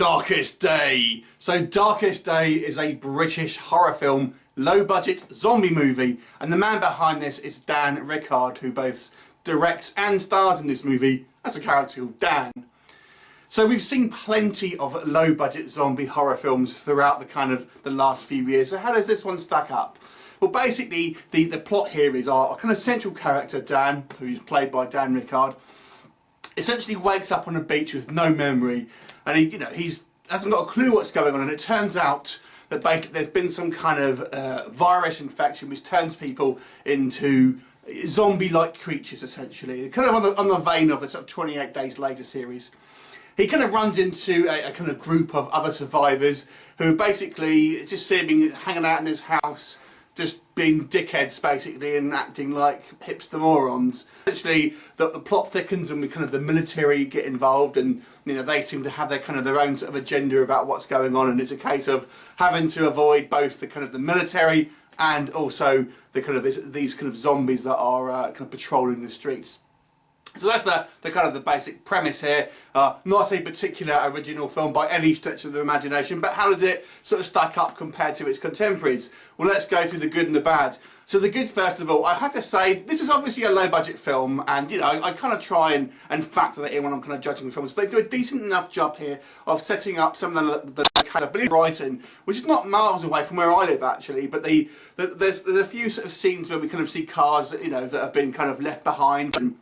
Darkest Day. So Darkest Day is a British horror film, low budget zombie movie, and the man behind this is Dan Rickard, who both directs and stars in this movie as a character called Dan. So we've seen plenty of low budget zombie horror films throughout the last few years. So how does this one stack up? Well, basically the plot here is our kind of central character Dan, who's played by Dan Rickard, essentially wakes up on a beach with no memory, and he hasn't got a clue what's going on, and it turns out that basically there's been some kind of virus infection which turns people into zombie-like creatures, essentially, kind of on the vein of the sort of 28 Days Later series. He kind of runs into a kind of group of other survivors who basically just see him hanging out in his house, just being dickheads basically and acting like hipster morons. Essentially, the plot thickens and the military get involved, and they seem to have their own sort of agenda about what's going on, and it's a case of having to avoid both the military and also these kind of zombies that are patrolling the streets. So that's the basic premise here. Not a particular original film by any stretch of the imagination, but how does it sort of stack up compared to its contemporaries? Well, let's go through the good and the bad. So the good, first of all, I have to say, this is obviously a low budget film, and I kind of try and factor that in when I'm kind of judging films, but they do a decent enough job here of setting up some of the I believe Brighton, which is not miles away from where I live actually, but there's a few sort of scenes where we kind of see cars that have been kind of left behind and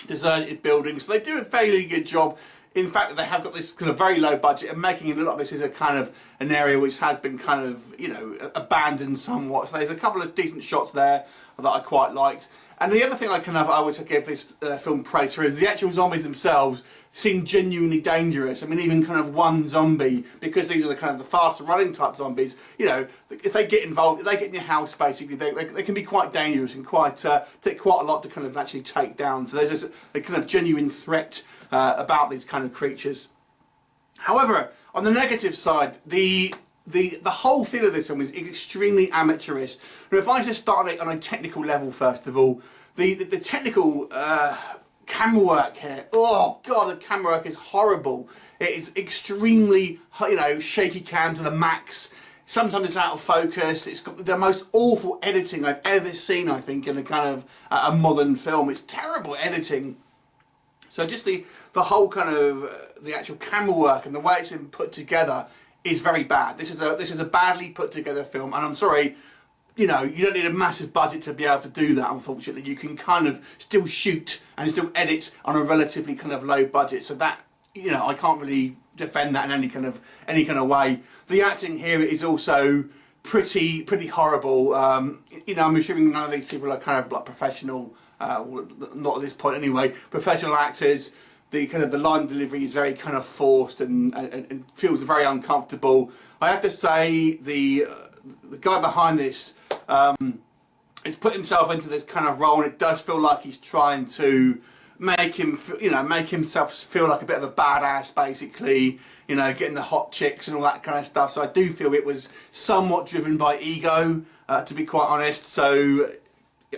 deserted buildings. So they do a fairly good job. In fact, they have got this kind of very low budget and making it look like this is a kind of an area which has been kind of abandoned somewhat. So there's a couple of decent shots there that I quite liked. And the other thing I would give this film praise for is the actual zombies themselves seem genuinely dangerous. I mean, even one zombie, because these are the faster running type zombies, if they get involved, if they get in your house basically, they can be quite dangerous and take quite a lot to actually take down. So there's a kind of genuine threat about these kind of creatures. However, on the negative side, the whole feel of this film is extremely amateurish. Now, if I just start on a technical level, first of all, the technical camera work here, oh god, the camera work is horrible. It is extremely, shaky cam to the max. Sometimes it's out of focus. It's got the most awful editing I've ever seen, I think, in a modern film. It's terrible editing. So just the whole the actual camera work and the way it's been put together is very bad. This is a badly put together film, and I'm sorry, you don't need a massive budget to be able to do that, unfortunately. You can still shoot and still edit on a relatively low budget, so that, I can't really defend that in any kind of way. The acting here is also pretty horrible. I'm assuming none of these people are professional, not at this point anyway, professional actors. The line delivery is very forced and feels very uncomfortable. I have to say the guy behind this has put himself into this role, and it does feel like he's trying to make himself feel like a bit of a badass, basically. Getting the hot chicks and all that kind of stuff. So I do feel it was somewhat driven by ego, to be quite honest. So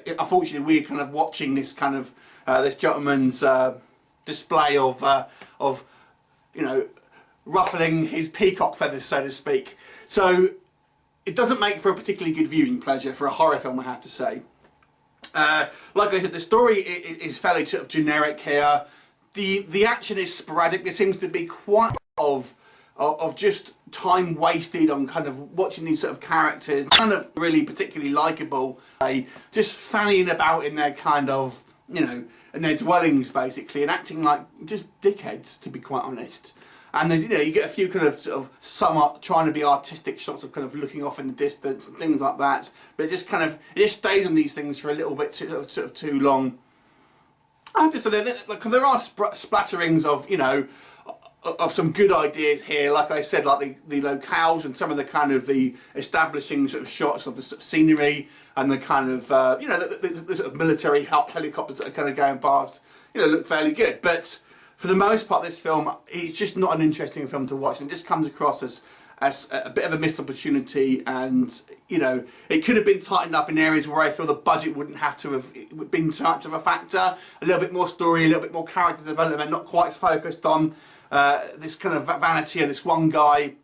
unfortunately, we're watching this this gentleman's display of ruffling his peacock feathers, so to speak. So it doesn't make for a particularly good viewing pleasure for a horror film, I have to say. Like I said, the story is fairly generic here. The action is sporadic. There seems to be quite of just time wasted on watching these characters, none of really particularly likeable. Just fanning about in their in their dwellings basically, and acting like just dickheads, to be quite honest. And there's you get a few somewhat trying to be artistic shots of looking off in the distance and things like that, but it just stays on these things for a little bit too long. I have to say there are splatterings of some good ideas here. Like I said, like the locales and some of the establishing shots of the scenery and the the military helicopters that are going past, look fairly good. But for the most part, this film, it's just not an interesting film to watch, and it just comes across as a bit of a missed opportunity. And it could have been tightened up in areas where I feel the budget wouldn't have to have been too much of a factor. A little bit more story, a little bit more character development, not quite as focused on this kind of vanity of this one guy,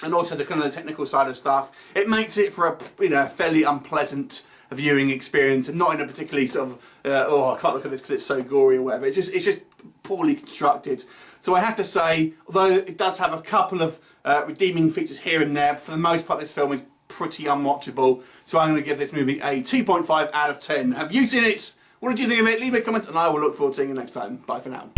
and also the kind of the technical side of stuff, it makes it for a fairly unpleasant viewing experience, and not in a particularly sort of oh, I can't look at this because it's so gory or whatever. It's just poorly constructed. So I have to say, although it does have a couple of redeeming features here and there, for the most part this film is pretty unwatchable. So I'm going to give this movie a 2.5 out of 10. Have you seen it? What did you think of it? Leave me a comment and I will look forward to seeing you next time. Bye for now.